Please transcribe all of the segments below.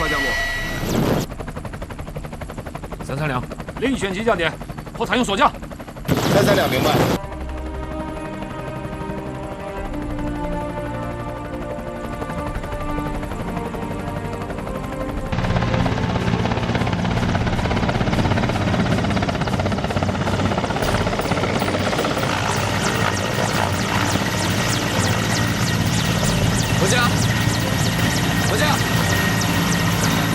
发降落。332，另选急降点，或采用锁降。332，明白。 回家，回家！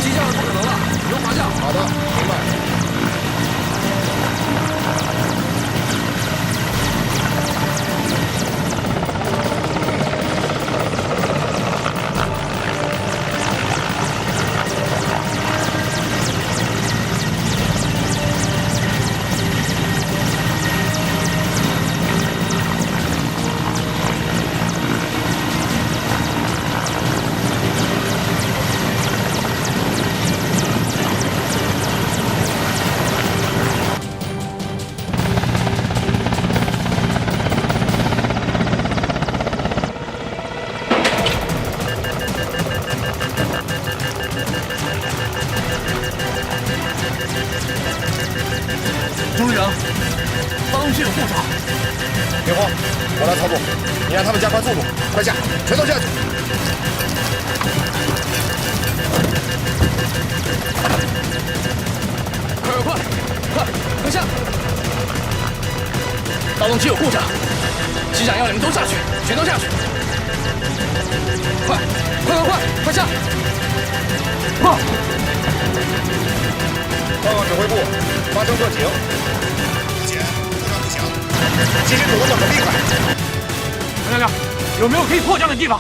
急降是不可能了，用滑降。好的，明白。 朱旅长，发动机有故障。别慌，我来操作，你让他们加快速度，快下，全都下去。快下！发动机有故障，机长要你们都下去，全都下去！快下！快！报告指挥部，发生侧倾。姐，故障不详，机身抖动得很厉害。陈亮亮，有没有可以迫降的地方？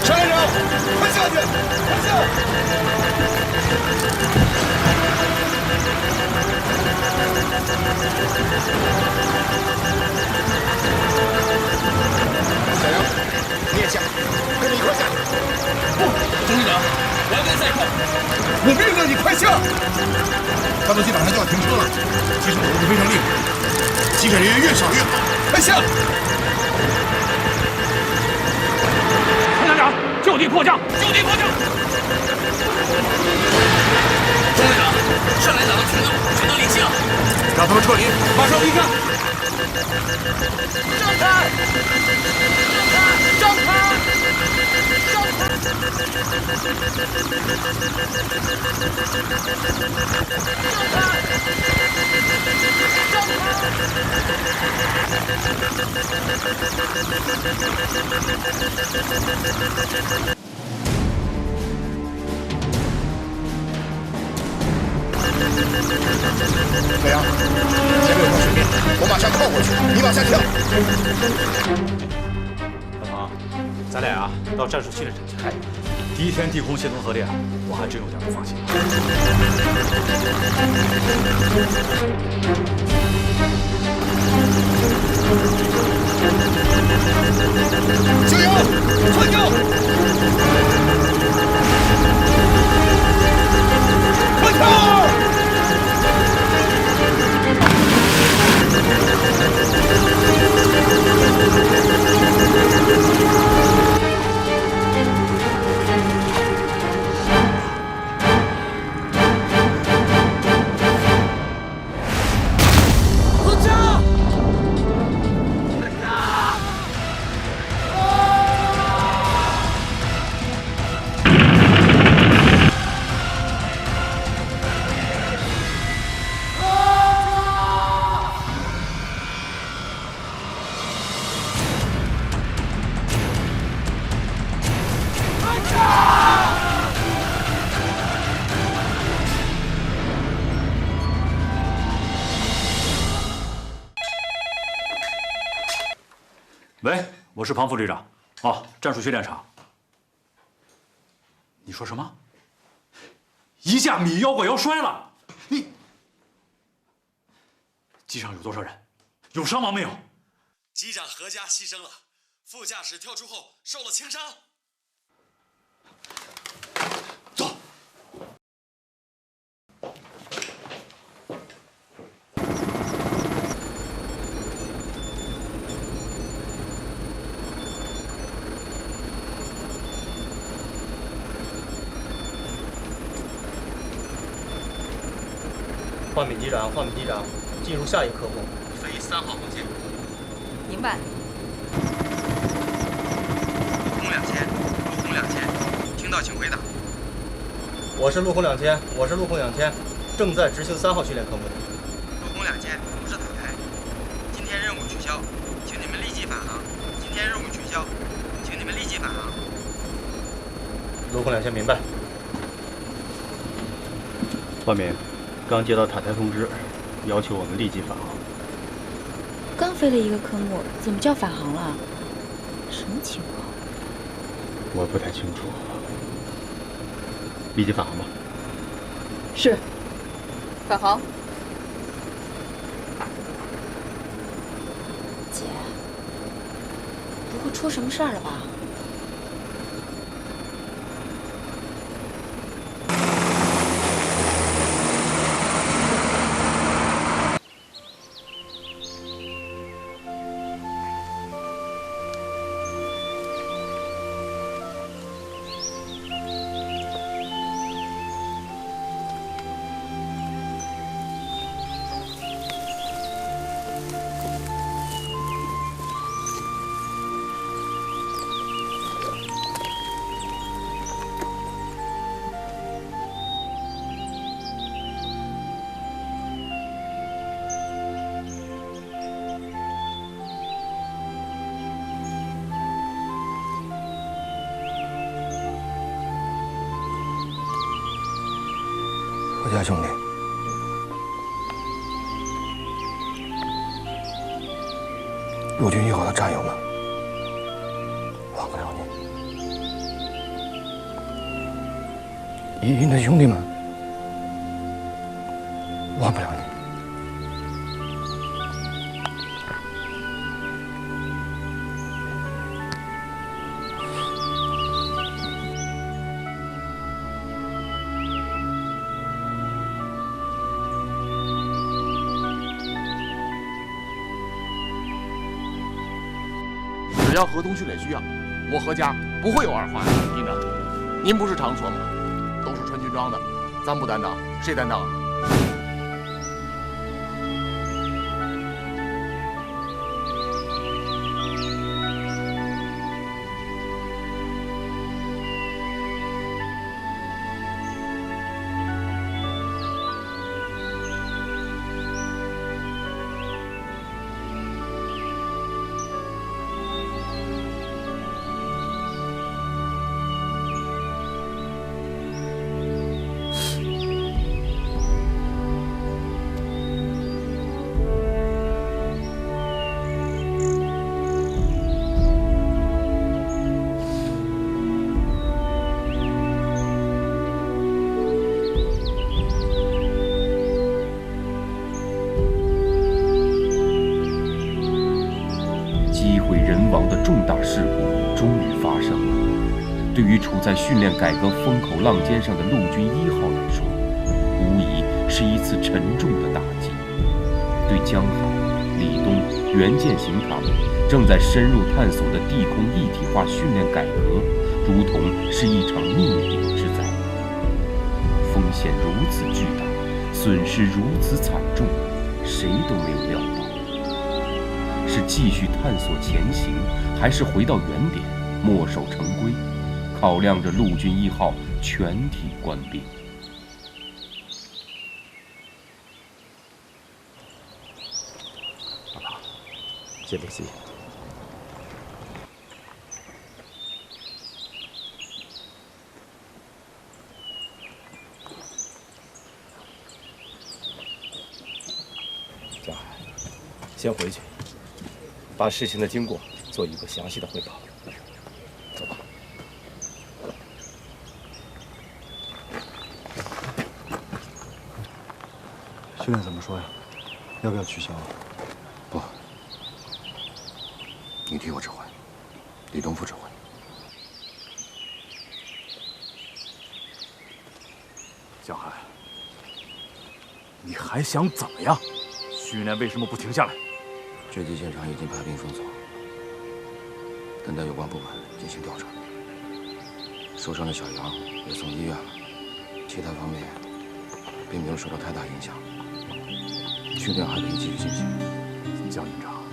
陈连长，快下去！快下！小杨，你也下，跟你一块下。不，钟旅长，我要跟你在一块。我命令你快下！发动机马上就要停车了，机身抖动非常厉害，机上人员越少越好，快下！ 陈连长，就地迫降！就地迫降！钟旅长，上来打到全都离席了，让他们撤离，马上离开！张开！小杨，前面有条水面，我马上跳过去，你往下跳。大鹏，咱俩啊到战术训练场去。第一天地空协同合练，我还真有点不放心。小杨，传教！快跳！ 喂，我是庞副旅长。哦，战术训练场。你说什么？一架米1怪摔了？你机上有多少人？有伤亡没有？机长何家牺牲了，副驾驶跳出后受了轻伤。走，换米机长，换米机长，进入下一个科目。飞3号红线。明白。陆空2000，陆空2000，听到请回答。我是陆空2000，我是陆空2000，正在执行3号训练科目。陆空2000，不是塔台，今天任务取消，请你们立即返航。今天任务取消，请你们立即返航。陆空2000，明白。万明，刚接到塔台通知，要求我们立即返航。刚飞了一个科目，怎么叫返航了？什么情况？我不太清楚。立即返航吧。是。返航。姐，不会出什么事儿了吧？何家兄弟，陆军1号的战友们，忘不了你；一营的兄弟们，忘不了你。只要合同训练需要，我何家不会有二话的。营长，您不是常说吗？都是穿军装的，咱不担当，谁担当啊？重大事故终于发生了。对于处在训练改革风口浪尖上的陆军1号来说，无疑是一次沉重的打击。对江海、李东、袁建行他们正在深入探索的地空一体化训练改革，如同是一场灭顶之灾。风险如此巨大，损失如此惨重，谁都没有料到。是继续探索前行，还是回到原点，墨守成规？考量着陆军1号全体官兵。爸爸，接飞机。江海，先回去。把事情的经过做一个详细的汇报。走吧。训练怎么说呀？要不要取消啊？不，你替我指挥，李东副指挥。江海，你还想怎么样？训练为什么不停下来？坠机现场已经派兵封锁，等待有关部门进行调查。受伤的小杨也送医院了，其他方面并没有受到太大影响。训练还可以继续进行。江营长，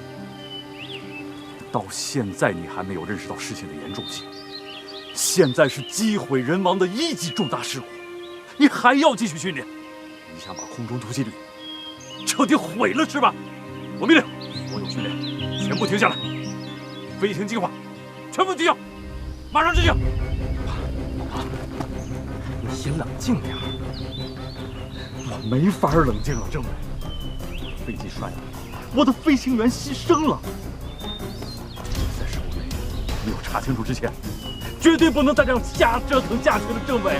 到现在你还没有认识到事情的严重性。现在是机毁人亡的1级重大事故，你还要继续训练？你想把空中突击旅彻底毁了是吧？我命令所有训练全部停下来，飞行计划全部取消，马上执行。爸，你先冷静点。我没法冷静了，政委。飞机摔了，我的飞行员牺牲了。在事故原因没有查清楚之前，绝对不能再这样瞎折腾下去了，政委。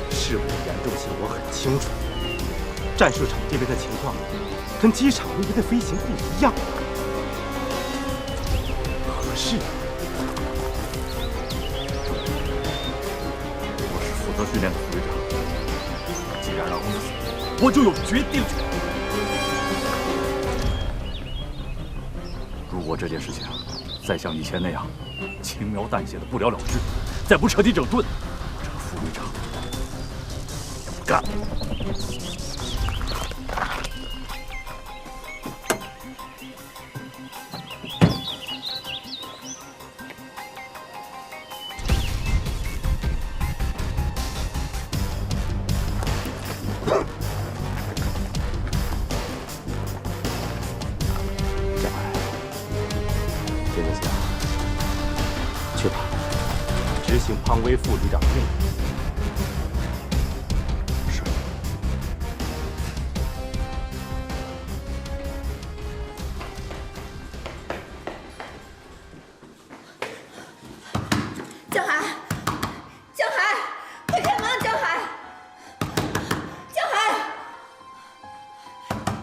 事故的严重性我很清楚，战术场这边的情况跟机场那边的飞行不一样。可是，我是负责训练的副队长，既然让我死，我就有决定权。如果这件事情再像以前那样轻描淡写的不了了之，再不彻底整顿，这个副队长也不干了。执行庞威副旅长的命令。是。江海，江海，快开门！江海，江海，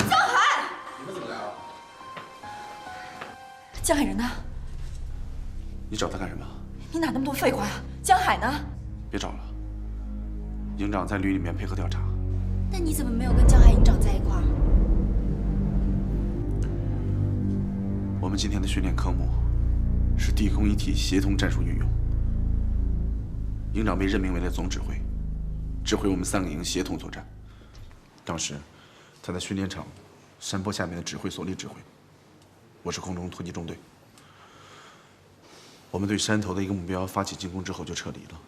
江海！你们怎么来了？江海人呢？你找他干什么？你哪那么多废话呀？江海呢？别找了，营长在旅里面配合调查。那你怎么没有跟江海营长在一块儿？我们今天的训练科目是地空一体协同战术运用。营长被任命为了总指挥，指挥我们3个营协同作战。当时他在训练场山坡下面的指挥所里指挥，我是空中突击中队。我们对山头的一个目标发起进攻之后就撤离了。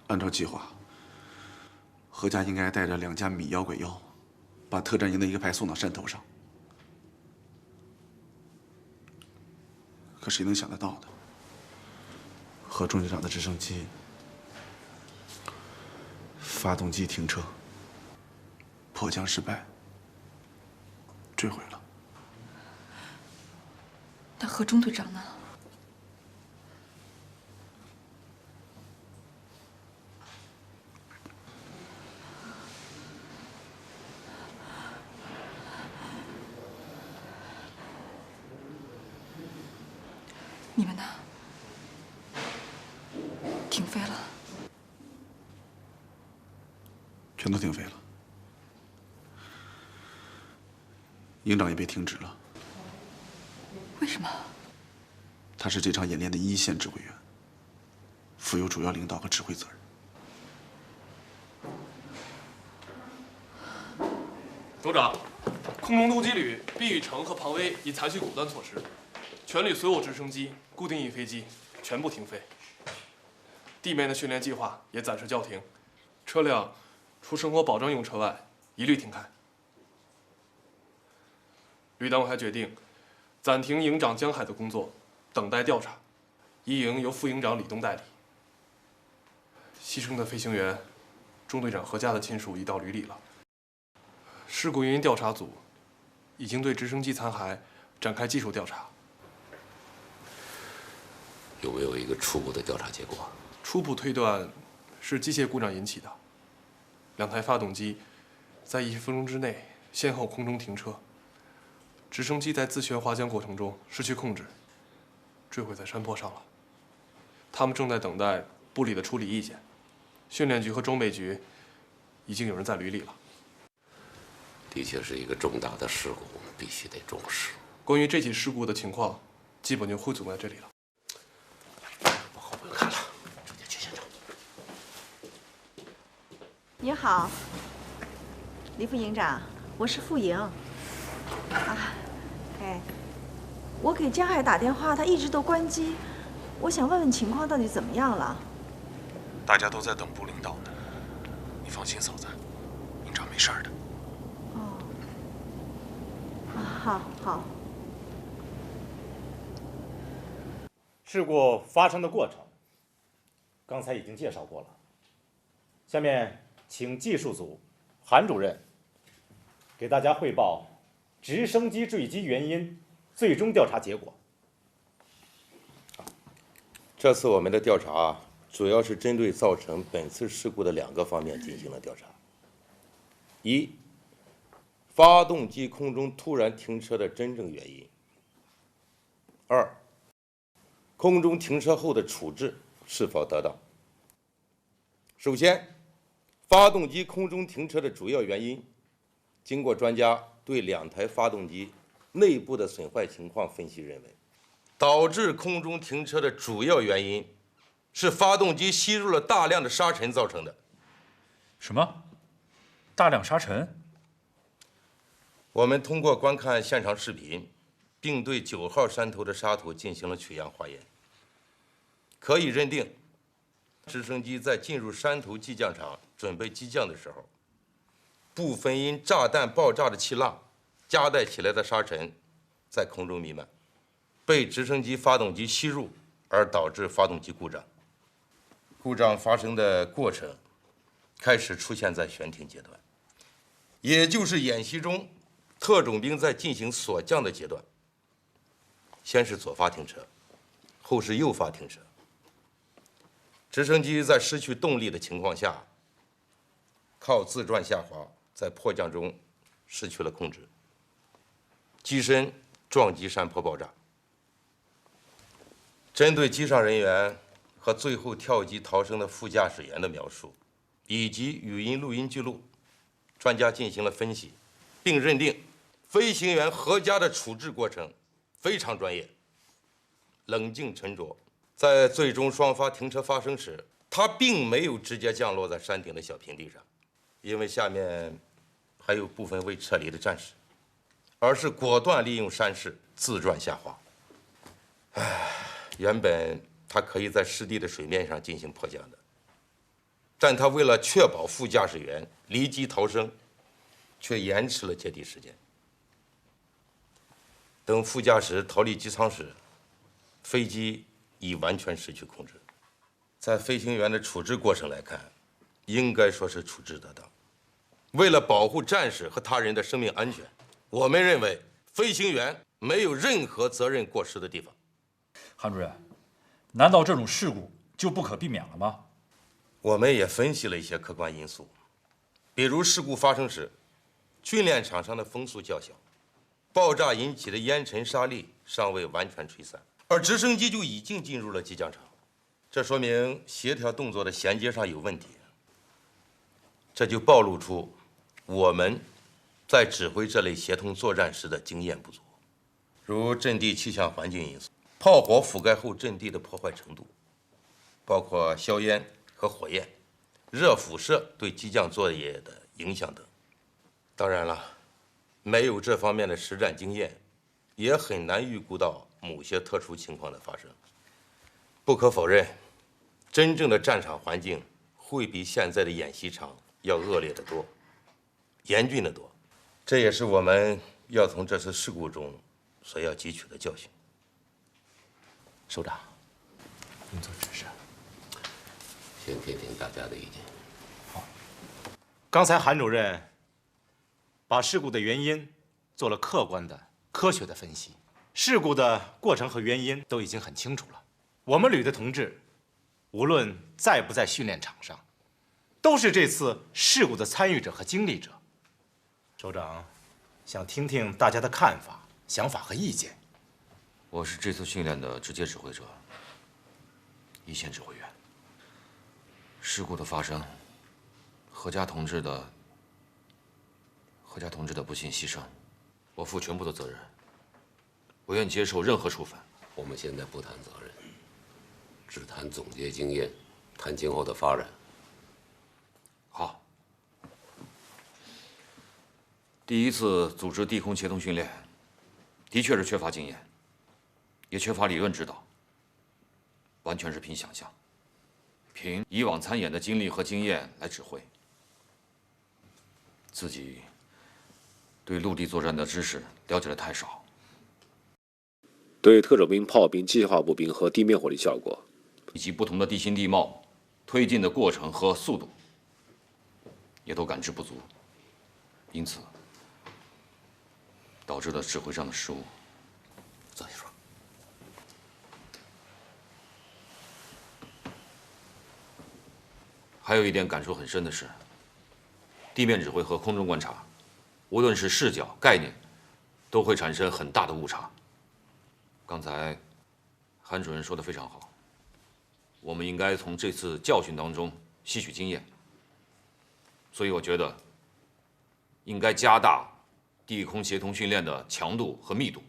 按照计划，何家应该带着2架米妖鬼妖，把特战营的一个排送到山头上。可谁能想得到的？何中队长的直升机发动机停车，迫降失败，坠毁了。那何中队长呢？你们呢？停飞了？全都停飞了，营长也被停职了。为什么？他是这场演练的1线指挥员，负有主要领导和指挥责任。首长，空中突击旅毕宇成和庞威已采取果断措施，全旅所有直升机、固定翼飞机全部停飞。地面的训练计划也暂时叫停，车辆除生活保障用车外，一律停开。旅单位还决定暂停营长江海的工作，等待调查。一营由副营长李东代理。牺牲的飞行员，中队长何家的亲属已到旅里了。事故原因调查组已经对直升机残骸展开技术调查。有没有一个初步的调查结果？初步推断是机械故障引起的。2台发动机在1分钟之内先后空中停车，直升机在自旋滑降过程中失去控制，坠毁在山坡上了。他们正在等待部里的处理意见。训练局和装备局已经有人在旅里了。的确是一个重大的事故，我们必须得重视。关于这起事故的情况，基本就汇总在这里了。往后不用看了，直接去现场。您好，李副营长，我是傅莹。我给江海打电话，他一直都关机。我想问问情况到底怎么样了？大家都在等部领导呢。你放心，嫂子，营长没事的。好。事故发生的过程，刚才已经介绍过了。下面请技术组韩主任给大家汇报直升机坠机原因、最终调查结果。这次我们的调查主要是针对造成本次事故的2个方面进行了调查：一、发动机空中突然停车的真正原因；二、空中停车后的处置是否得当。首先，发动机空中停车的主要原因，经过专家对2台发动机内部的损坏情况分析，认为导致空中停车的主要原因是发动机吸入了大量的沙尘造成的。什么？大量沙尘？我们通过观看现场视频，并对9号山头的沙土进行了取样化验，可以认定，直升机在进入山头机降场准备机降的时候，部分因炸弹爆炸的气浪夹带起来的沙尘在空中弥漫，被直升机发动机吸入，而导致发动机故障。故障发生的过程开始出现在悬停阶段，也就是演习中特种兵在进行锁降的阶段。先是左发停车，后是右发停车。直升机在失去动力的情况下，靠自转下滑，在迫降中失去了控制，机身撞击山坡爆炸。针对机上人员和最后跳机逃生的副驾驶员的描述，以及语音录音记录，专家进行了分析，并认定飞行员何家的处置过程非常专业、冷静沉着。在最终双发停车发生时，他并没有直接降落在山顶的小平地上，因为下面还有部分未撤离的战士，而是果断利用山势自转下滑。原本他可以在湿地的水面上进行迫降的，但他为了确保副驾驶员离机逃生，却延迟了接地时间。等副驾驶逃离机舱时，飞机已完全失去控制。在飞行员的处置过程来看，应该说是处置得当。为了保护战士和他人的生命安全，我们认为飞行员没有任何责任过失的地方。韩主任，难道这种事故就不可避免了吗？我们也分析了一些客观因素，比如事故发生时，训练场上的风速较小，爆炸引起的烟尘沙粒尚未完全吹散，而直升机就已经进入了机降场，这说明协调动作的衔接上有问题。这就暴露出我们在指挥这类协同作战时的经验不足，如阵地气象环境因素、炮火覆盖后阵地的破坏程度，包括硝烟和火焰、热辐射对机降作业的影响等。当然了，没有这方面的实战经验，也很难预估到某些特殊情况的发生。不可否认，真正的战场环境会比现在的演习场要恶劣得多，严峻得多。这也是我们要从这次事故中所要汲取的教训。首长，您做指示。先听听大家的意见。好。刚才韩主任把事故的原因做了客观的、科学的分析，事故的过程和原因都已经很清楚了。我们旅的同志，无论在不在训练场上，都是这次事故的参与者和经历者。首长，想听听大家的看法、想法和意见。我是这次训练的直接指挥者，一线指挥员。事故的发生，何家同志的不幸牺牲，我负全部的责任。我愿接受任何处分。我们现在不谈责任，只谈总结经验，谈今后的发展。好，第一次组织地空协同训练，的确是缺乏经验，也缺乏理论指导，完全是凭想象，凭以往参演的经历和经验来指挥。自己对陆地作战的知识了解的太少，对特种兵、炮兵、机械化步兵和地面火力效果，以及不同的地形地貌、推进的过程和速度，也都感知不足，因此导致了指挥上的失误。坐下说。还有一点感触很深的是，地面指挥和空中观察，无论是视角、概念，都会产生很大的误差。刚才韩主任说的非常好，我们应该从这次教训当中吸取经验。所以我觉得应该加大地空协同训练的强度和密度。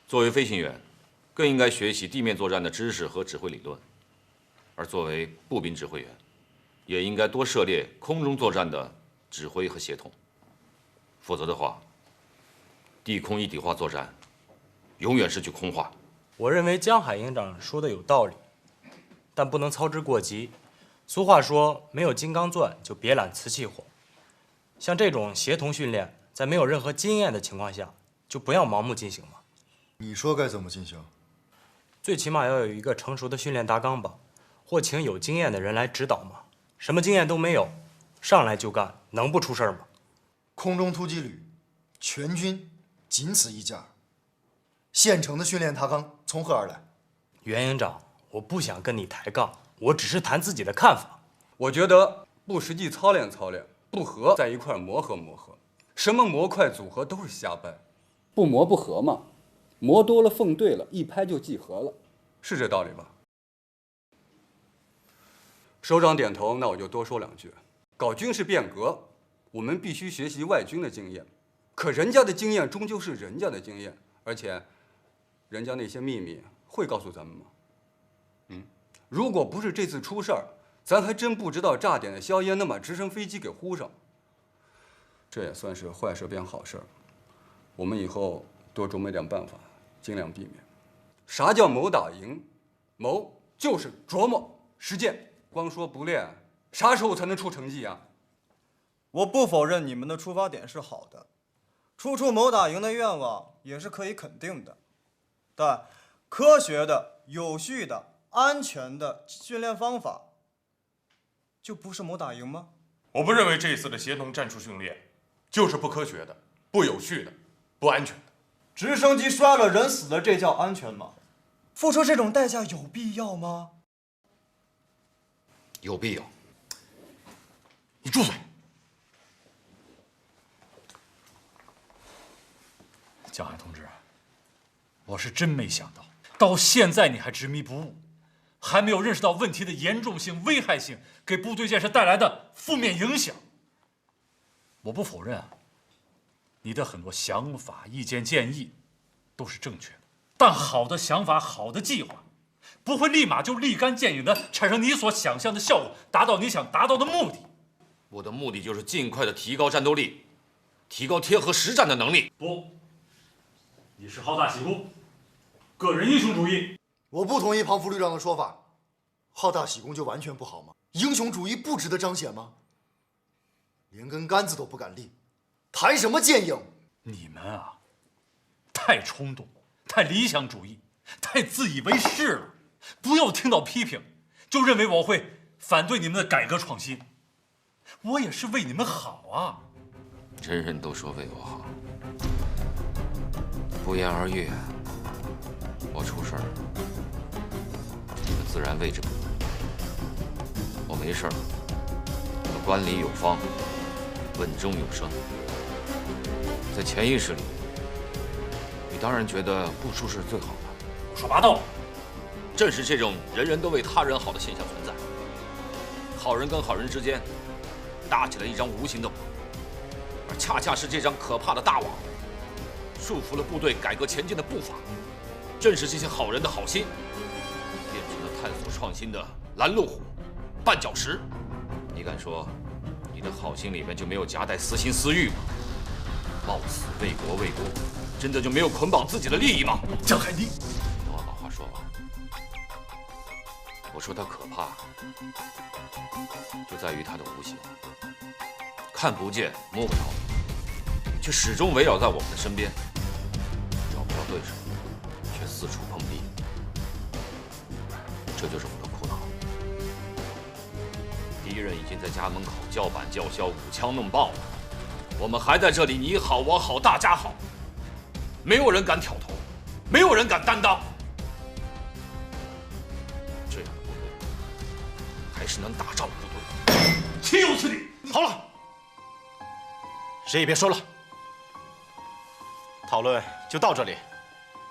作为飞行员，更应该学习地面作战的知识和指挥理论；而作为步兵指挥员，也应该多涉猎空中作战的指挥和协同。否则的话，地空一体化作战永远是句空话。我认为江海营长说的有道理，但不能操之过急。俗话说，没有金刚钻就别揽瓷器活。像这种协同训练，在没有任何经验的情况下，就不要盲目进行嘛。你说该怎么进行？最起码要有一个成熟的训练大纲吧，或请有经验的人来指导嘛。什么经验都没有，上来就干，能不出事吗？空中突击旅，全军仅此一架。现成的训练大纲从何而来？袁营长，我不想跟你抬杠，我只是谈自己的看法。我觉得不实际操练操练，不合在一块磨合磨合，什么模块组合都是瞎掰，不磨不合嘛，磨多了缝对了，一拍就记合了，是这道理吧？首长点头，那我就多说两句。搞军事变革，我们必须学习外军的经验，可人家的经验终究是人家的经验，而且人家那些秘密会告诉咱们吗？如果不是这次出事儿，咱还真不知道炸点的硝烟能把直升飞机给呼上。这也算是坏事变好事儿。我们以后多琢磨点办法，尽量避免。啥叫谋打赢？谋就是琢磨实践。光说不练，啥时候才能出成绩啊？我不否认你们的出发点是好的，处处谋打赢的愿望也是可以肯定的，但科学的、有序的、安全的训练方法，就不是谋打赢吗？我不认为这次的协同战术训练就是不科学的、不有序的、不安全的。直升机摔了，人死了，这叫安全吗？付出这种代价有必要吗？有必要。你住嘴！江海同志，我是真没想到，到现在你还执迷不悟，还没有认识到问题的严重性、危害性，给部队建设带来的负面影响。我不否认啊，你的很多想法、意见、建议都是正确的，但好的想法、好的计划，不会立马就立竿见影的产生你所想象的效果，达到你想达到的目的。我的目的就是尽快的提高战斗力，提高贴合实战的能力。不，你是好大喜功，个人英雄主义。我不同意庞副旅长的说法，好大喜功就完全不好吗？英雄主义不值得彰显吗？连根杆子都不敢立，谈什么剑影？你们啊，太冲动，太理想主义，太自以为是了。不要听到批评就认为我会反对你们的改革创新，我也是为你们好啊。人人都说为我好，不言而喻，我出事儿，你们自然为之不满。我没事儿，我管理有方，稳中有升。在潜意识里，你当然觉得不出事最好了。说八道。正是这种人人都为他人好的现象存在，好人跟好人之间搭起了一张无形的网，而恰恰是这张可怕的大网，束缚了部队改革前进的步伐。正是这些好人的好心，变成了探索创新的拦路虎、绊脚石。你敢说，你你的好心里面就没有夹带私心私欲吗？冒死为国为公，真的就没有捆绑自己的利益吗？江海，你等我把话说完。我说他可怕，就在于他的无形，看不见摸不着，却始终围绕在我们的身边，找不到对手，却四处碰壁。这就是我的苦恼。敌人已经在家门口叫板叫嚣，舞枪弄棒了，我们还在这里你好我好大家好，没有人敢挑头，没有人敢担当。这样的部队还是能打仗的部队。岂有此理！好了，谁也别说了，讨论就到这里。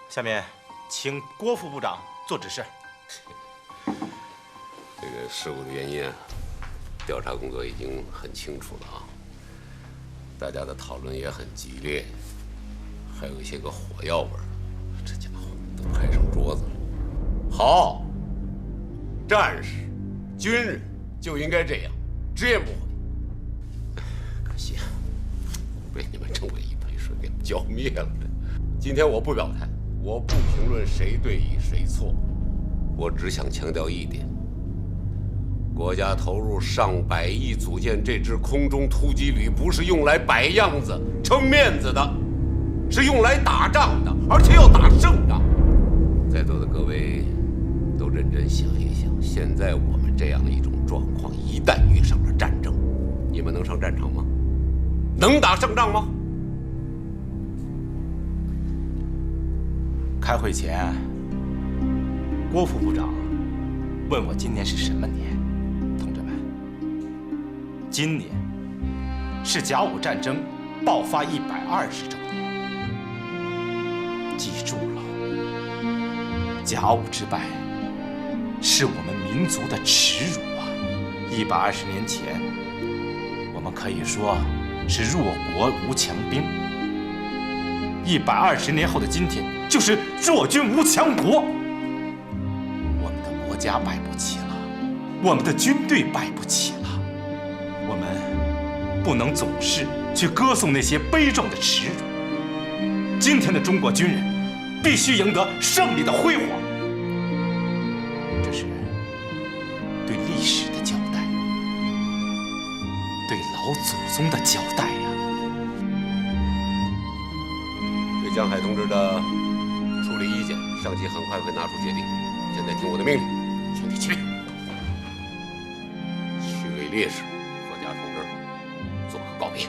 下面请郭副部长做指示。这个事故的原因啊，调查工作已经很清楚了啊，大家的讨论也很激烈，还有一些个火药味儿，这家伙都拍上桌子了。好，战士、军人就应该这样，直言不讳。可惜啊，被你们政委一盆水给浇灭了。今天我不表态，我不评论谁对谁错，我只想强调一点。国家投入上百亿组建这支空中突击旅，不是用来摆样子、撑面子的，是用来打仗的，而且要打胜仗。在座的各位都认真想一想，现在我们这样的一种状况，一旦遇上了战争，你们能上战场吗？能打胜仗吗？开会前，郭副部长问我今年是什么年。今年是甲午战争爆发120周年，记住了，甲午之败是我们民族的耻辱啊！120年前，我们可以说是弱国无强兵；120年后的今天，就是弱军无强国。我们的国家败不起了，我们的军队败不起了。我们不能总是去歌颂那些悲壮的耻辱。今天的中国军人必须赢得胜利的辉煌，这是对历史的交代，对老祖宗的交代呀。对江海同志的处理意见，上级很快会拿出决定。现在听我的命令，全体起立，去为烈士何家同志做个告别。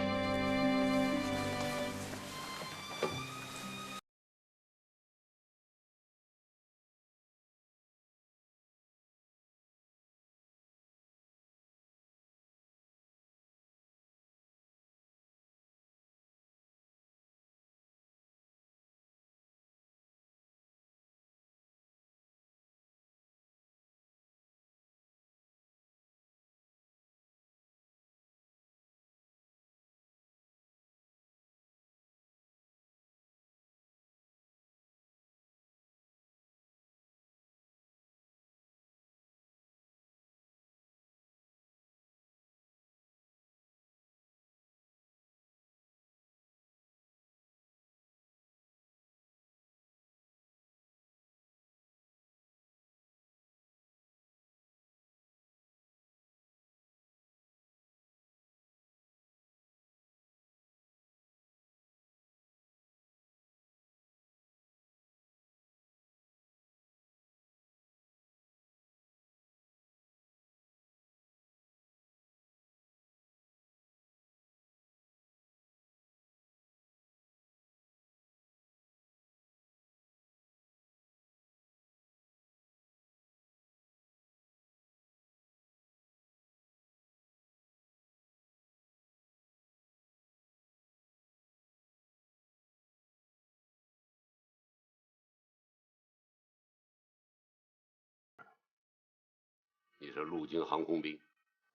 你是陆军航空兵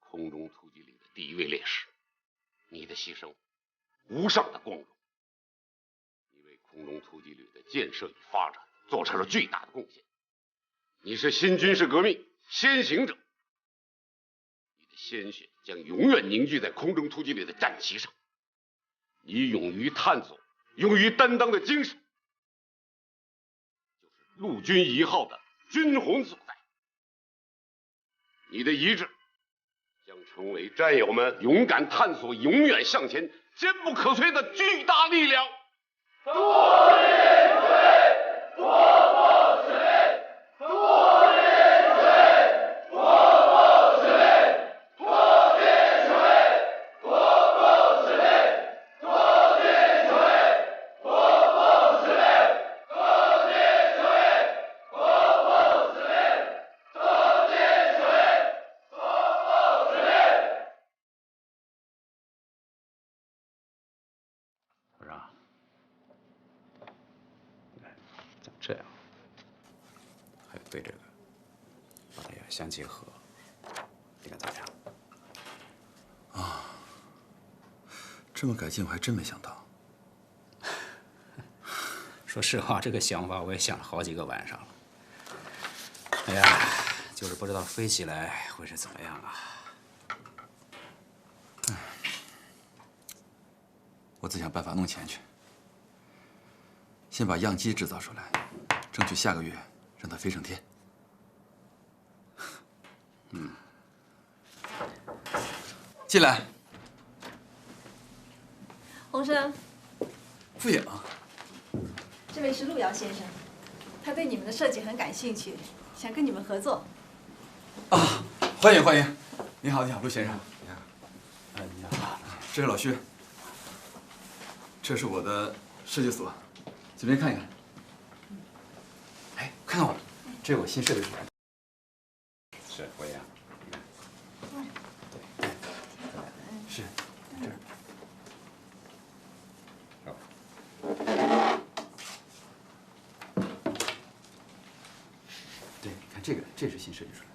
空中突击旅的第一位烈士，你的牺牲无上的光荣，你为空中突击旅的建设与发展做出了巨大的贡献。你是新军事革命先行者，你的鲜血将永远凝聚在空中突击旅的战旗上。你勇于探索、勇于担当的精神，就是陆军1号的军魂所在。你的遗志将成为战友们勇敢探索、永远向前、坚不可摧的巨大力量。多力水，多梦水，多力水，多梦水，多力水，多梦水，多力水，多梦水，多力水，多梦水，多力水，多梦水。我说啊，咱们这样，还有对这个，把它也相结合，你看咋样？啊，这么改进我还真没想到。说实话，这个想法我也想了好几个晚上了。哎呀，就是不知道飞起来会是怎么样啊！我自想办法弄钱去，先把样机制造出来，争取下个月让它飞上天。进来，洪生，傅影，这位是陆遥先生，他对你们的设计很感兴趣，想跟你们合作。欢迎欢迎。你好你好，陆先生。你好。你好。这是老薛。这是我的设计所，随便看一看。哎，看看我，这是我新设计出来的。是我也。对，是这儿。对，你看这个，这是新设计出来的。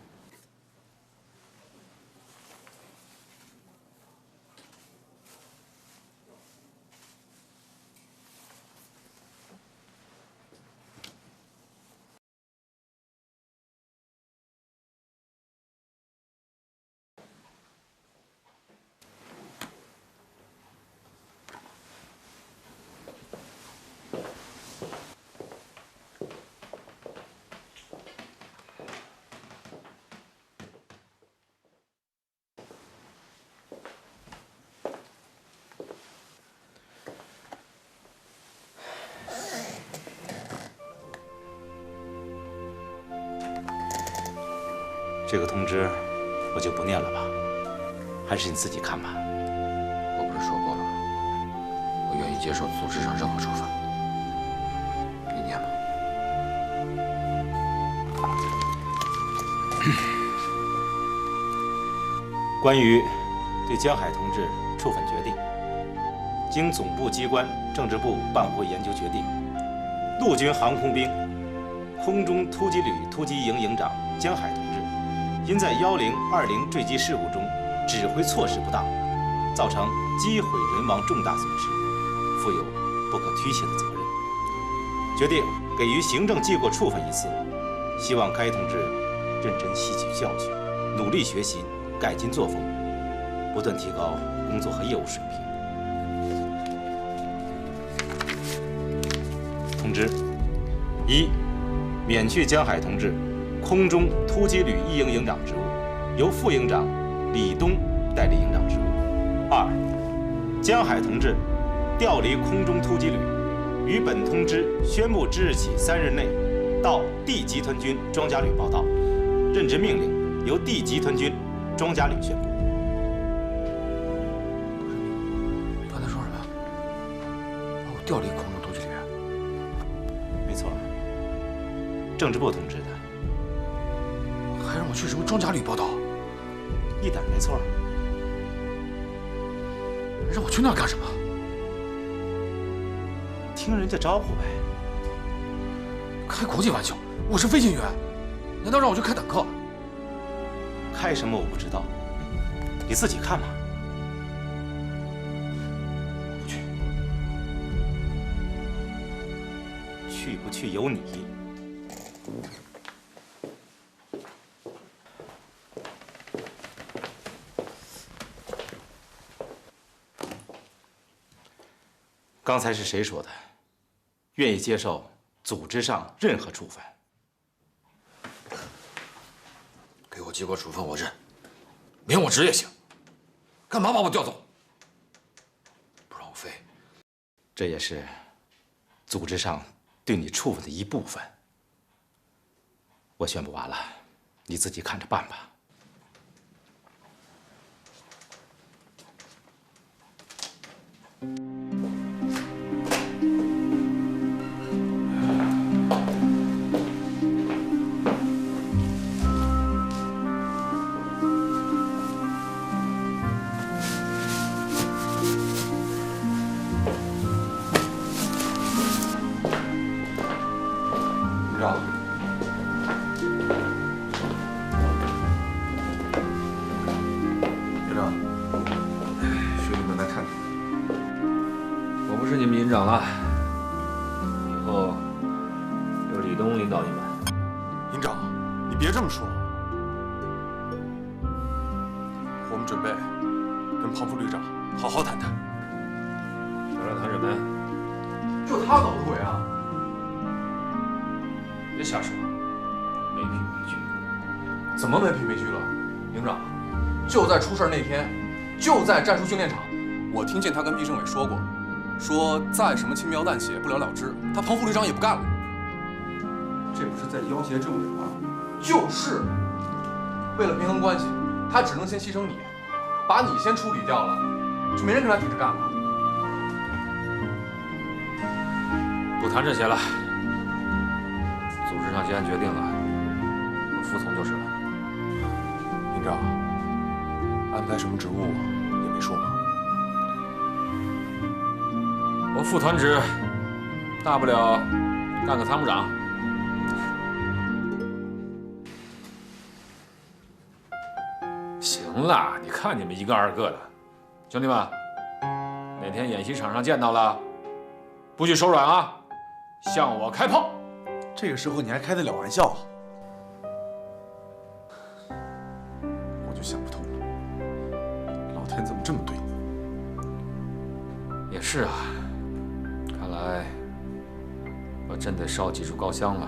这个通知我就不念了吧，还是你自己看吧。我不是说过了吗？我愿意接受组织上任何处罚。你念吧。关于对江海同志处分决定，经总部机关政治部办会研究决定，陆军航空兵空中突击旅突击营营长江海同志，因在1020坠机事故中指挥措施不当，造成机毁人亡重大损失，负有不可推卸的责任，决定给予行政记过处分一次，希望该同志认真吸取教训，努力学习，改进作风，不断提高工作和业务水平。通知：一、免去江海同志空中突击旅一营营长职务，由副营长李东代理营长职务。二、江海同志调离空中突击旅，于本通知宣布之日起3日内到 D 集团军装甲旅报到，任职命令由 D 集团军装甲旅宣布。刚才说什么？把我调离空中突击旅？没错，政治部通知的。还让我去什么装甲旅报道？一点没错。让我去那儿干什么？听人家招呼呗。开国际玩笑，我是飞行员，难道让我去开坦克？开什么我不知道，你自己看吧。不去。去不去由你。刚才是谁说的？愿意接受组织上任何处分？给我记过处分，我认，免我职也行。干嘛把我调走？不让我飞。这也是组织上对你处分的一部分。我宣布完了，你自己看着办吧。营长，营长，兄弟们来看看，我不是你们营长了，以后由李东领导你们。营长，你别这么说。我们准备跟庞副旅长好好谈谈。想让谈什么呀？就他搞的鬼啊！别瞎说，没凭没据。怎么没凭没据了？营长，就在出事那天，就在战术训练场，我听见他跟毕政委说过，说再什么轻描淡写不了了之，他庞副旅长也不干了。这不是在要挟政委吗？就是，为了平衡关系，他只能先牺牲你，把你先处理掉了，就没人跟他抵着干了。不谈这些了。组织上既然决定了，我服从就是了。营长，安排什么职务也没说吗？我副团职，大不了干个参谋长。行了，你看你们一个二个的，兄弟们，哪天演习场上见到了，不许手软啊，向我开炮。这个时候你还开得了玩笑？我就想不通了，老天怎么这么对你？也是啊，看来我真得烧几炷高香了。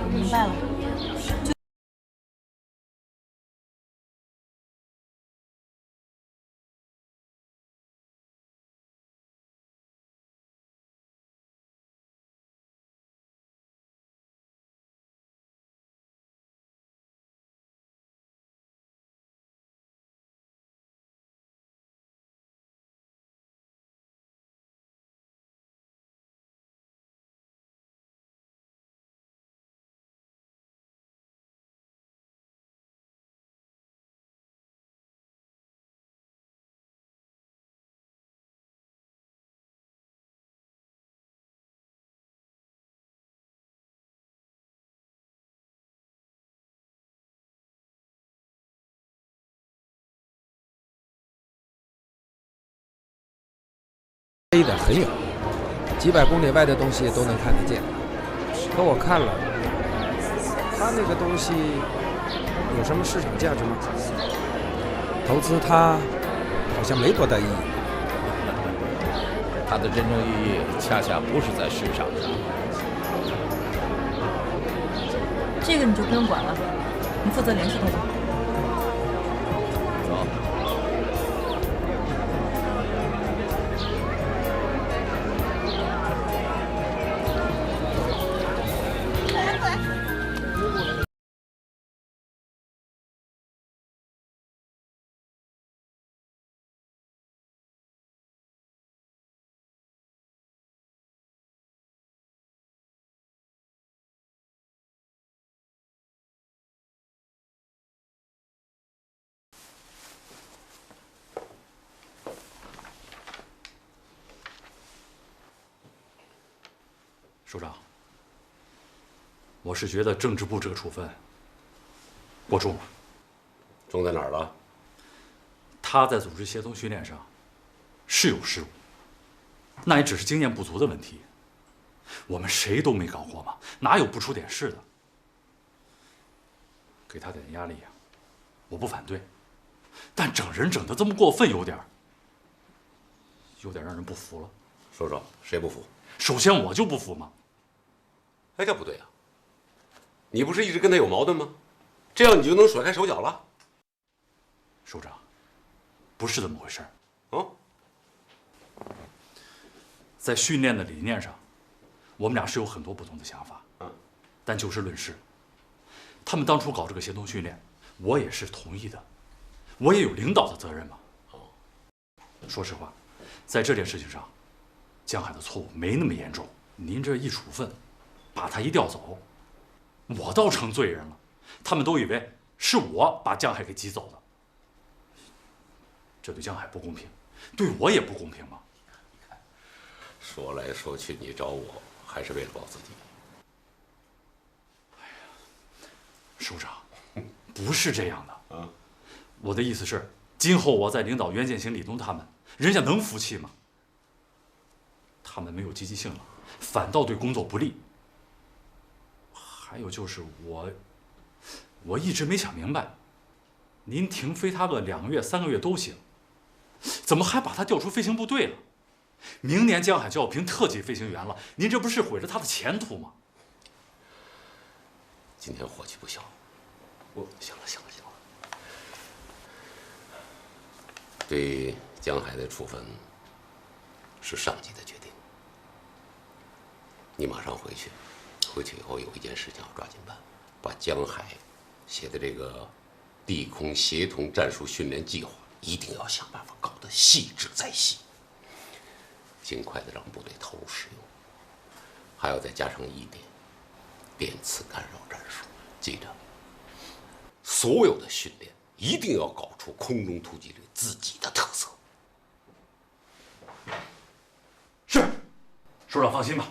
明白了。飞得很远，几百公里外的东西都能看得见。可我看了，他那个东西有什么市场价值吗？投资它好像没多大意义。它的真正意义恰恰不是在市场上。这个你就不用管了，你负责联系他就好。走。首长，我是觉得政治部这个处分过重了。重在哪儿了？他在组织协同训练上是有失误，那也只是经验不足的问题。我们谁都没搞过嘛，哪有不出点事的？给他点压力呀，我不反对，但整人整得这么过分，有点让人不服了。说说谁不服？首先我就不服嘛。哎，这不对啊！你不是一直跟他有矛盾吗？这样你就能甩开手脚了？首长，不是这么回事儿。哦，在训练的理念上，我们俩是有很多不同的想法。但就事论事，他们当初搞这个协同训练，我也是同意的，我也有领导的责任嘛。说实话，在这件事情上，江海的错误没那么严重。您这一处分，把他一调走，我倒成罪人了。他们都以为是我把江海给挤走的，这对江海不公平，对我也不公平嘛。说来说去，你找我还是为了保自己。首长，不是这样的。我的意思是，今后我在领导袁建行、李东他们，人家能服气吗？他们没有积极性了，反倒对工作不利。还有就是我一直没想明白，您停飞他个2个月、3个月都行，怎么还把他调出飞行部队了？明年江海就要评特级飞行员了，您这不是毁了他的前途吗？今天火气不小，行了。对江海的处分是上级的决定，你马上回去，回去以后有一件事情要抓紧办，把江海写的这个地空协同战术训练计划一定要想办法搞得细致再细，尽快的让部队投入使用。还要再加上一点，电磁干扰战术。记着，所有的训练一定要搞出空中突击旅自己的特色。是，首长放心吧。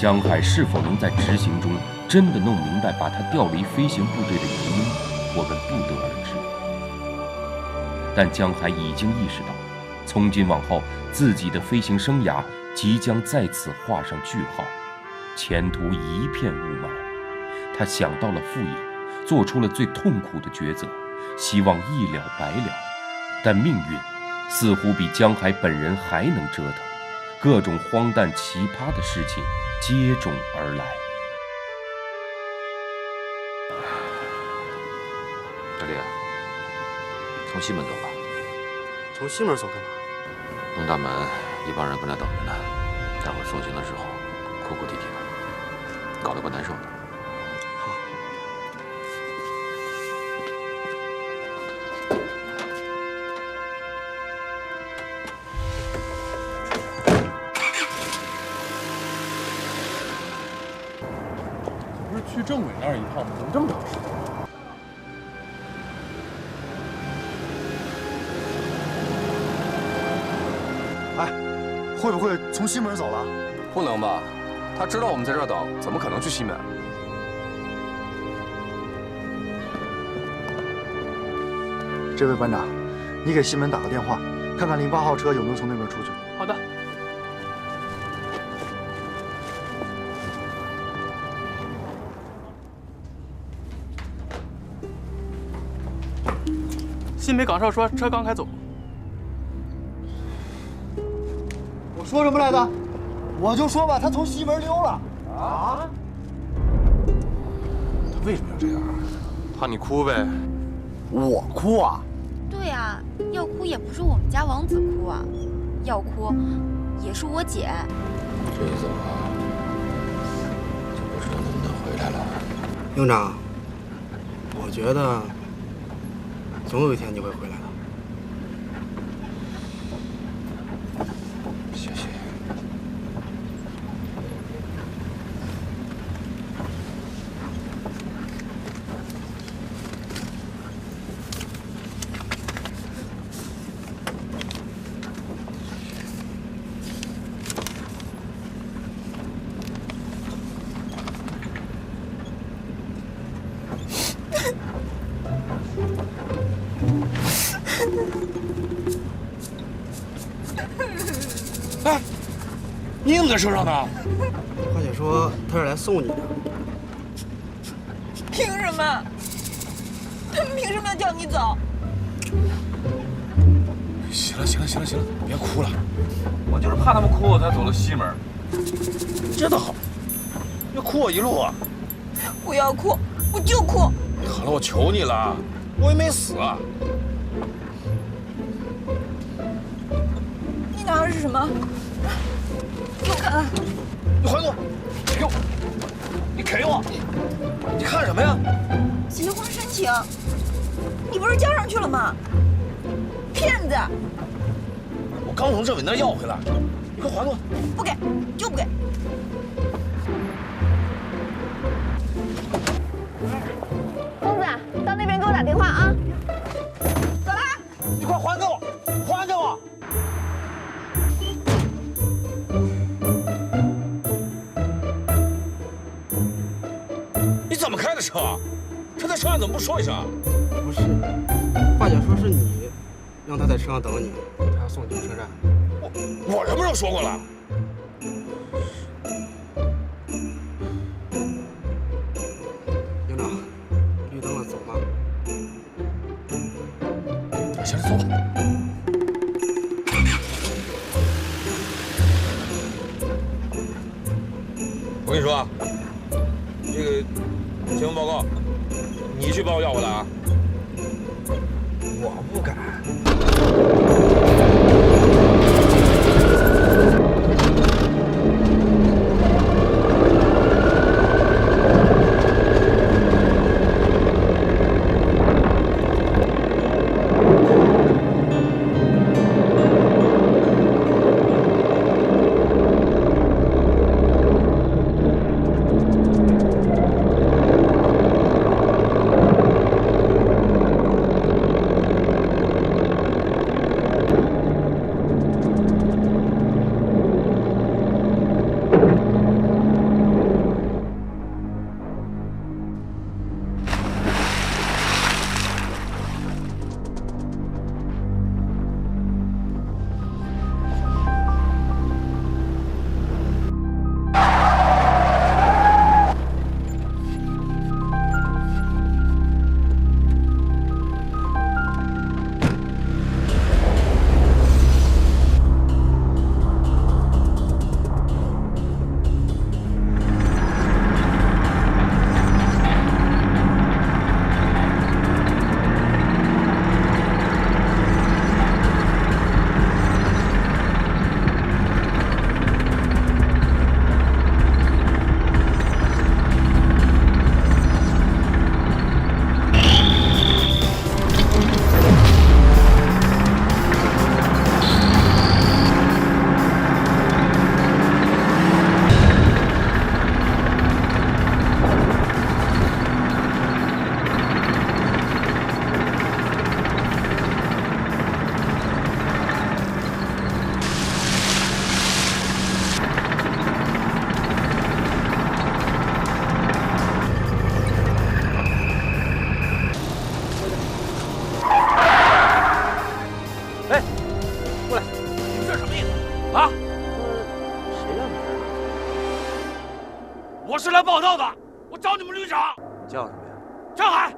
江海是否能在执行中真的弄明白把他调离飞行部队的原因，我们不得而知。但江海已经意识到，从今往后自己的飞行生涯即将在此画上句号，前途一片雾霾。他想到了副业，做出了最痛苦的抉择，希望一了百了。但命运似乎比江海本人还能折腾，各种荒诞奇葩的事情接踵而来。小李，从西门走吧。从西门走干嘛？东大门一帮人跟那等着呢，待会儿送行的时候哭哭啼啼的，搞得怪难受的。不是去政委那儿一趟吗？怎么这么长时间？哎，会不会从西门走了？不能吧？他知道我们在这儿等，怎么可能去西门？这位班长，你给西门打个电话，看看08号车有没有从那边出去。好的。新北岗哨说车刚开走。我说什么来着？我就说吧，他从西门溜了。啊？他为什么要这样？怕你哭呗。我哭啊？对啊，要哭也不是我们家王子哭啊，要哭也是我姐。这一走啊，就不知道能不能回来了。营长，我觉得总有一天你会回来的。谢谢。哎，你怎么在车上呢？花姐说她是来送你的。凭什么？他们凭什么要叫你走？行了行了行了行了，别哭了。我就是怕他们哭，我才走了西门。这倒好，要哭我一路啊！我要哭，我就哭。好了，我求你了，我也没死啊。你拿的是什么？给我看看。你还我！给我！你给我！你看什么呀？结婚申请，你不是交上去了吗？骗子！我刚从政委那儿要回来，你快还我！不给，就不给。公子，到那边给我打电话啊！走啦！你快还给我！还给我！你怎么开的车？他在车上怎么不说一声？不是，花姐说是你让他在车上等你，他要送你去车站。我什么时候说过了？营长，绿灯了，走吧。行了，走吧。我跟你说啊，这个结婚报告，你去把我要回来啊！我不敢。我是来报道的，我找你们旅长。你叫什么呀？张海。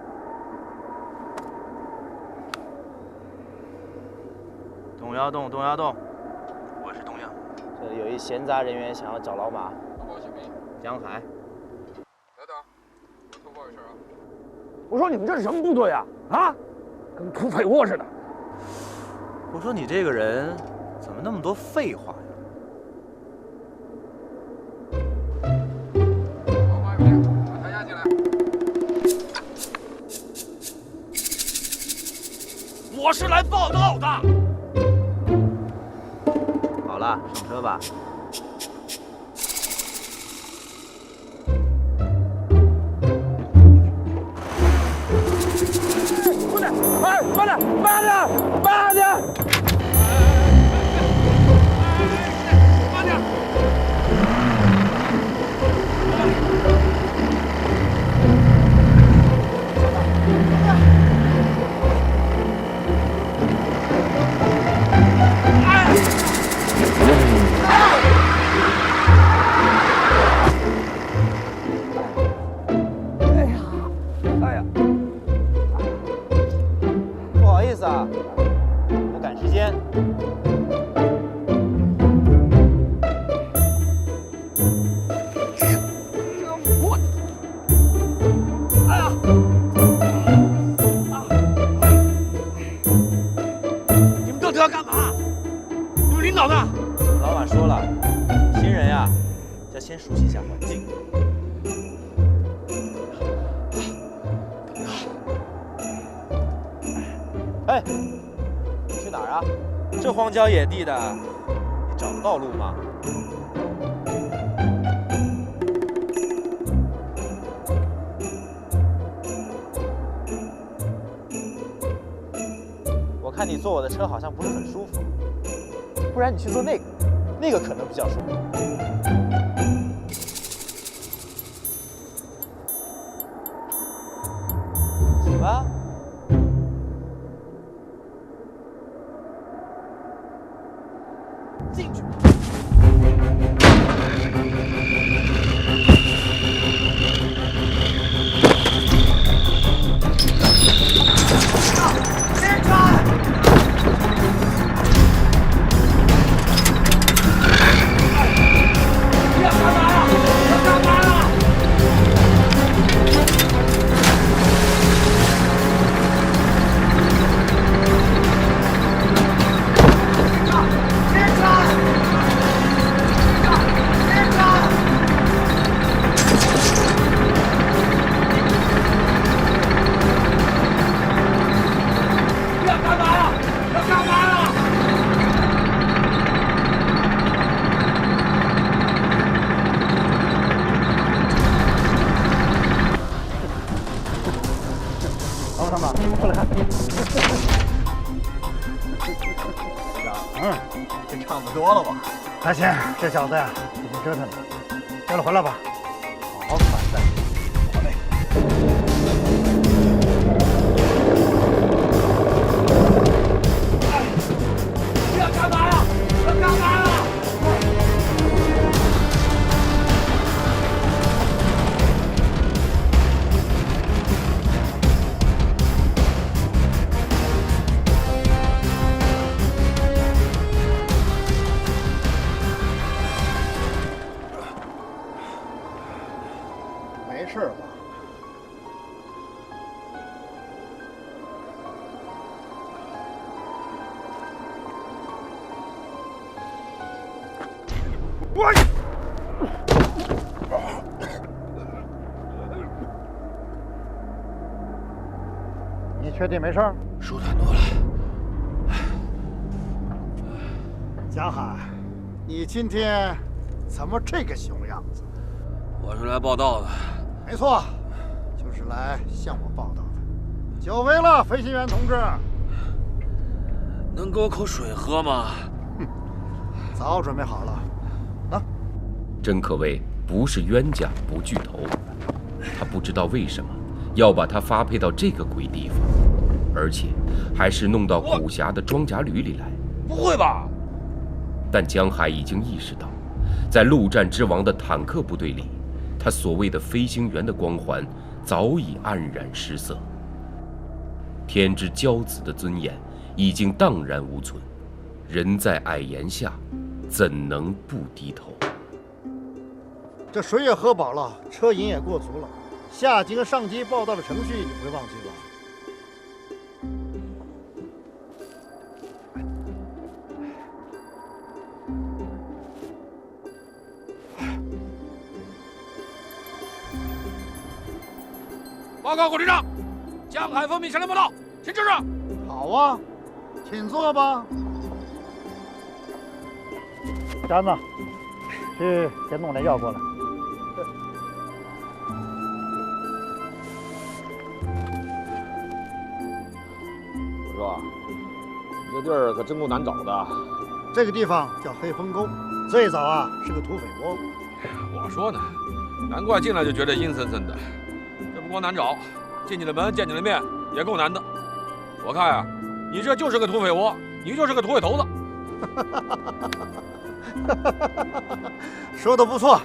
东窑洞，东窑洞。我是东阳。这里有一闲杂人员想要找老马。江海。等等，我通报一声啊。我说你们这是什么部队啊？啊，跟土匪窝似的。我说你这个人怎么那么多废话呀？把他押进来。我是来报道的。好了，上车吧。快点！哎，慢点，慢点，慢点！慢点！不好意思啊，我赶时间。哎呀！你们到底要干嘛？你们领导呢？老板说了，新人呀，要先熟悉一下环境。哎，你去哪儿啊？这荒郊野地的，你找得到路吗？我看你坐我的车好像不是很舒服，不然你去坐那个，那个可能比较舒服。起吧。进去。别开！要干嘛呀？要干嘛呀？过来看。这差不多了吧？大仙，这小子呀，已经折腾了，叫他回来吧，好好款待。好嘞。要干嘛呀？要干嘛呀？没事吧？我，你确定没事？舒坦多了。江海，你今天怎么这个熊样子？我是来报道的。没错，就是来向我报道的。久违了，飞行员同志。能给我口水喝吗？早准备好了。真可谓不是冤家不聚头。他不知道为什么要把他发配到这个鬼地方，而且还是弄到古峡的装甲旅里来。不会吧？但江海已经意识到，在陆战之王的坦克部队里，他所谓的飞行员的光环早已黯然失色。天之骄子的尊严已经荡然无存，人在矮檐下，怎能不低头？这水也喝饱了，车饮也过足了，下级和上级报道的程序你不会忘记吧？报告顾旅长，江海风密前来报道，请指示。好啊，请坐吧。簪子，去给弄点药过来。我说，你这地儿可真够难找的。这个地方叫黑风沟，最早啊是个土匪窝。我说呢，难怪进来就觉得阴森森的。这不光难找，进你的门见你的面也够难的。我看呀，你这就是个土匪窝，你就是个土匪头子。说的不错，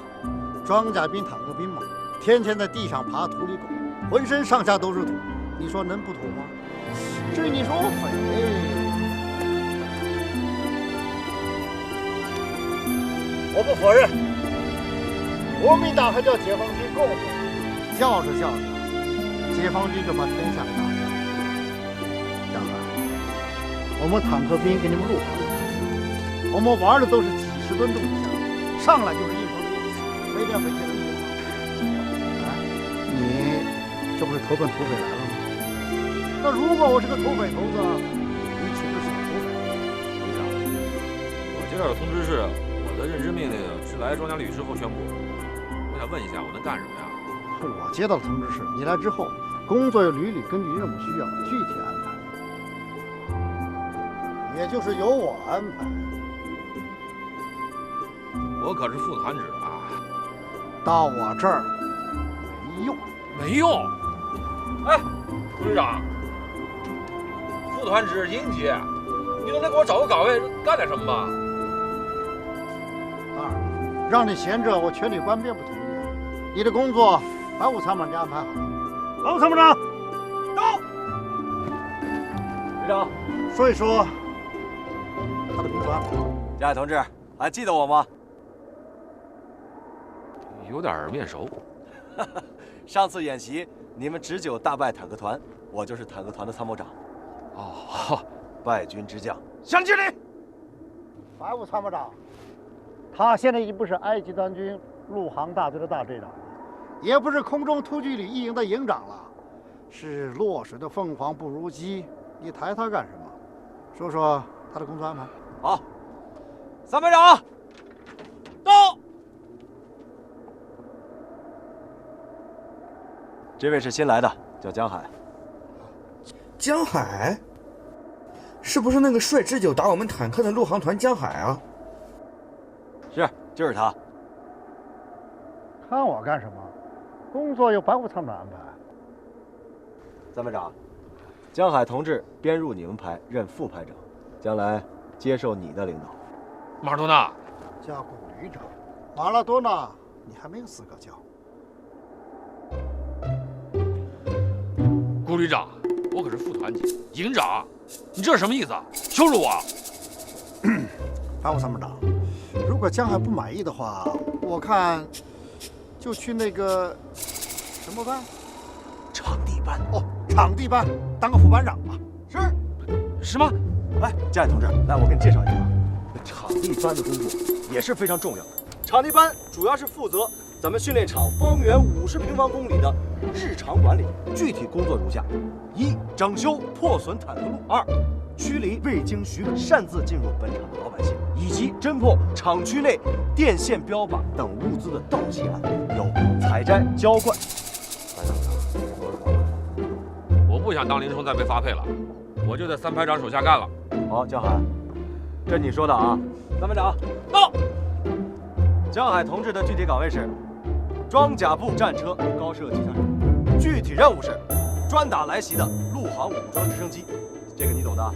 装甲兵、坦克兵嘛，天天在地上爬土里狗，浑身上下都是土，你说能不土吗？至于你说我匪，我不否认，国民党还叫解放军够狠，叫着叫着，解放军就把天下给打下来。江海，我们坦克兵给你们路跑，我们玩的都是几十吨重枪，上来就是硬碰硬，没点匪气能行吗？哎，你这不是投奔土匪来了吗？那如果我是个土匪头子，你岂不是小土匪？董事长，我接到的通知是，我的任职命令是来庄稼旅之后宣布。我想问一下，我能干什么呀？我接到的通知是，你来之后，工作由旅里根据任务需要具体安排，也就是由我安排。我可是副团职啊，到我这儿没用，没用。哎，董事长，副团职营级，你能给我找个岗位干点什么吗？当然了，让你闲着，我全体官兵不同意。你的工作，白务参谋长安排好了。白务参谋长，到。旅长，说一说他的工作安排。江海同志，还记得我吗？有点面熟。上次演习，你们只9大败坦克团，我就是坦克团的参谋长。哦，败军之将，向经理。白务参谋长，他现在已经不是埃及团军陆航大队的大队长了，也不是空中突击旅一营的营长了，是落水的凤凰不如鸡。你抬他干什么？说说他的工作安排。好，三排长，到。这位是新来的，叫江海。江海，是不是那个率直9打我们坦克的陆航团江海啊？是，就是他。看我干什么？工作由白务参谋长安排。三排长，江海同志编入你们排，任副排长，将来接受你的领导。马尔多纳，叫顾旅长。马拉多纳，你还没有资格叫。顾旅长，我可是副团级营长，你这是什么意思啊？羞辱我！白务参谋长，如果江海不满意的话，我看就去那个什么班？场地班。哦，场地班当个副班长吧。是。什么？哎，江海同志，来，我给你介绍一下，场地班的工作也是非常重要的。场地班主要是负责咱们训练场方圆50平方公里的日常管理，具体工作如下：1. 整修破损坦克路；2. 驱离未经许可擅自进入本场的老百姓，以及侦破厂区内电线标靶等物资的盗窃案，有采摘、浇灌。我不想当林冲再被发配了，我就在三排长手下干了。好，江海，这你说的啊。三排长，到。江海同志的具体岗位是装甲部战车高射机枪手，具体任务是专打来袭的陆航武装直升机，这个你懂的。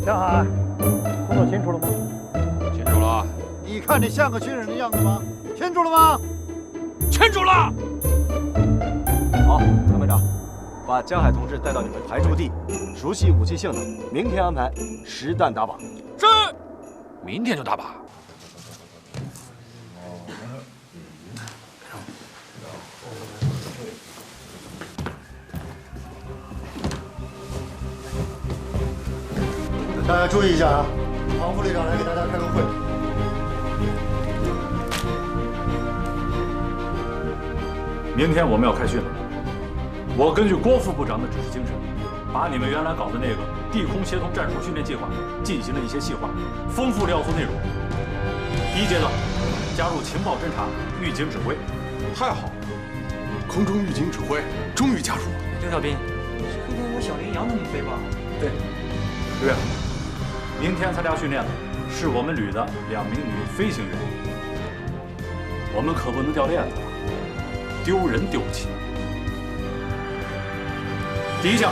江海，工作清楚了吗？清楚了。你看你像个军人的样子吗？清楚了吗？圈住了。好，参谋长，把江海同志带到你们排驻地，熟悉武器性能，明天安排实弹打靶。是，明天就打靶。 大家注意一下啊，黄副旅长来给大家开个会。明天我们要开训了，我根据郭副部长的指示精神，把你们原来搞的那个地空协同战术训练计划进行了一些细化，丰富了要素内容。第一阶段，加入情报侦察、预警指挥，太好了！空中预警指挥终于加入了。刘小兵，这跟我小羚羊那么飞吧？对，刘远。 明天参加训练的是我们旅的2名女飞行员，我们可不能掉链子了，丢人丢不起。第一项，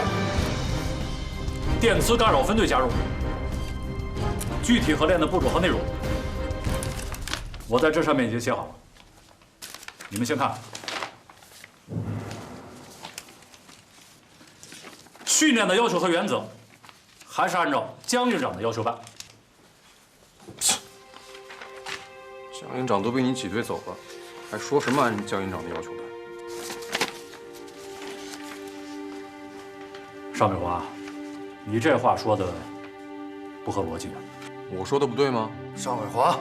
电磁干扰分队加入，具体合练的步骤和内容，我在这上面已经写好了，你们先看。训练的要求和原则。 还是按照江营长的要求办。江营长都被你挤兑走了，还说什么按江营长的要求办？邵美华，你这话说的不合逻辑啊！我说的不对吗？邵美华，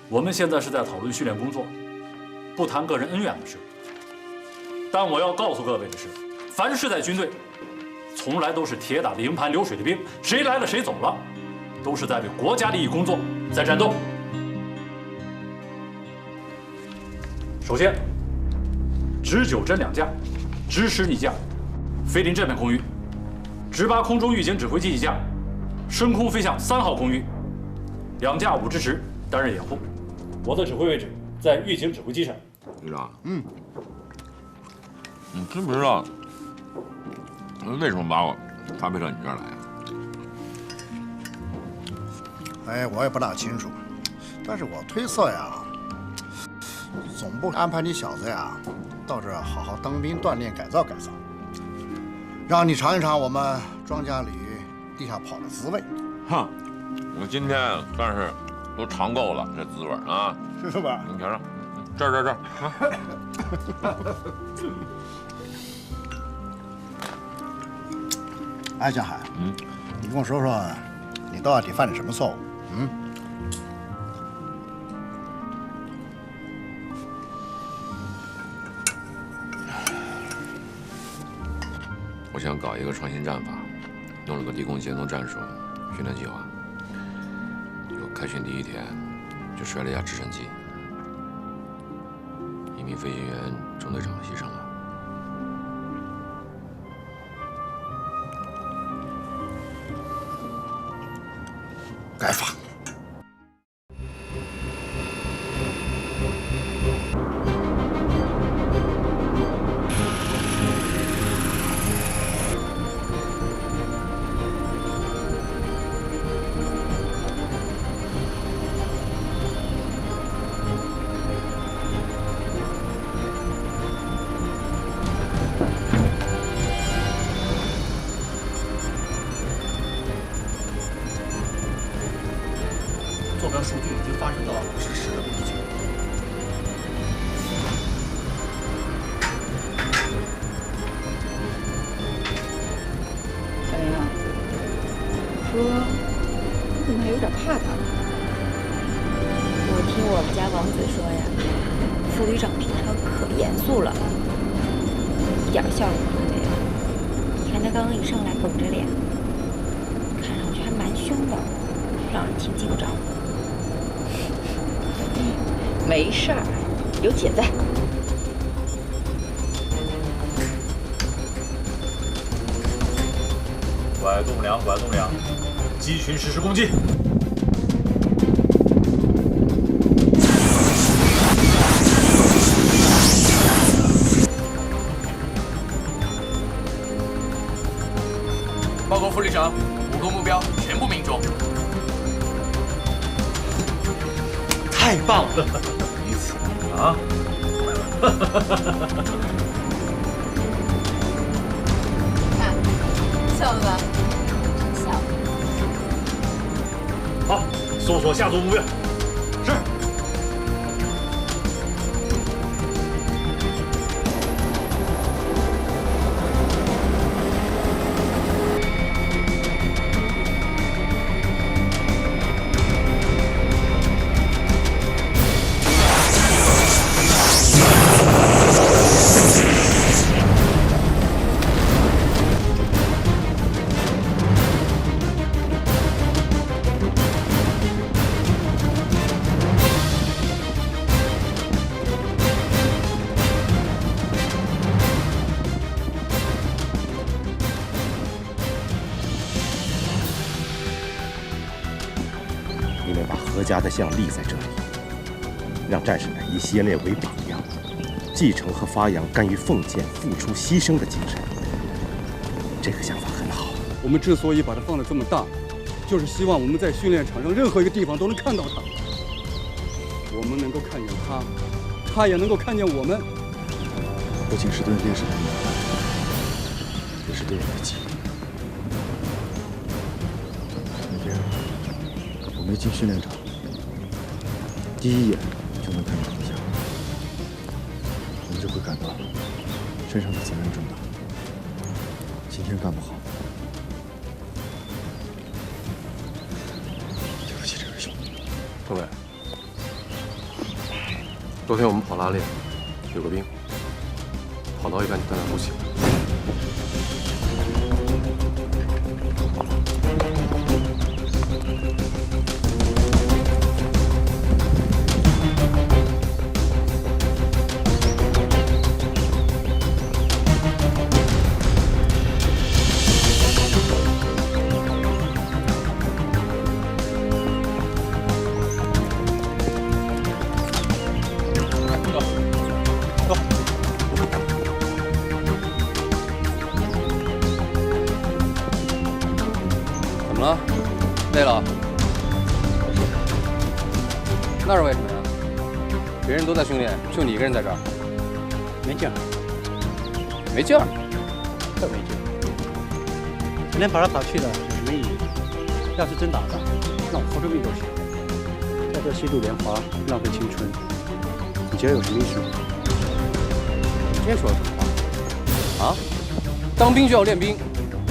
我们现在是在讨论训练工作，不谈个人恩怨的事。但我要告诉各位的是。 凡是在军队，从来都是铁打的营盘流水的兵，谁来了谁走了，都是在为国家利益工作，在战斗。首先，直9侦2架，直10逆架，飞临这片空域，直8空中预警指挥机1架，升空飞向3号空域，2架5支持担任掩护。我的指挥位置在预警指挥机上。旅长，你知不知道？ 为什么把我发配到你这儿来呀？哎，我也不大清楚，但是我推测呀，总部安排你小子呀，到这儿好好当兵锻炼改造改造，让你尝一尝我们庄稼旅地下跑的滋味。哼，我今天算是都尝够了这滋味啊！是吧？你瞧瞧，这儿啊！哎，江海，你跟我说说，你到底犯了什么错误？我想搞一个创新战法，弄了个地空协同战术训练计划。就开训第1天，就摔了一架直升机，1名飞行员中队长牺牲了。 该罚。坐标数据已经发射到实时的目的区。小林啊，我说你怎么还有点怕他？我听我们家王子说呀，副旅长平常可严肃了，一点效果都没有。你看他刚刚一上来绷着脸，看上去还蛮凶的，让人挺紧张的。 没事儿，有姐在。拐动2，拐动2，机群实施攻击。报告副旅长，5个目标全部命中。太棒了！彼此啊！看，笑了吧？笑。好，搜索下座目标。是。你们把何家的像立在这里，让战士们以先烈为榜样，继承和发扬甘于奉献、付出、牺牲的精神。这个想法很好。我们之所以把它放得这么大，就是希望我们在训练场上任何一个地方都能看到它。我们能够看见它，它也能够看见我们。不仅是对电视台的爱，也是对我的激励。那天我没进训练场，第一眼就能看到何家，我们就会感到身上的责任重大。今天干不好，对不起这位兄弟。政委，昨天我们跑拉练，有个兵跑到一半就断断呼吸了。怎么了？累了？那是为什么呀？别人都在训练，就你一个人在这儿，没劲儿，没劲儿，特没劲儿。整天跑来跑去的，有什么意义？要是真打仗，那我活着命都行。在这虚度年华，浪费青春，你觉得有什么意思吗？你这说的什么话？啊？当兵就要练兵，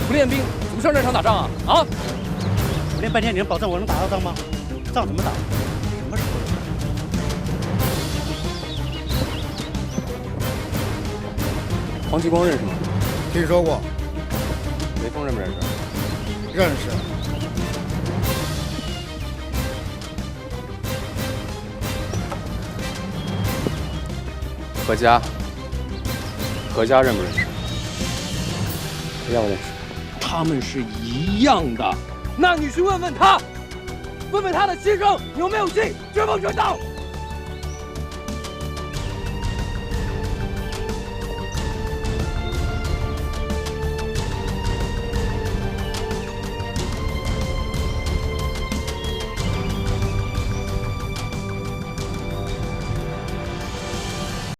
不练兵怎么上战场打仗啊？啊？我练半天，你能保证我能打到仗吗？仗怎么打？什么时候能打？黄继光认识吗？听说过。雷锋认不认识？认识。何家认不认识？何家我认识。他们是一样的。那你去问问他，问问他的牺牲有没有戏，绝不绝道。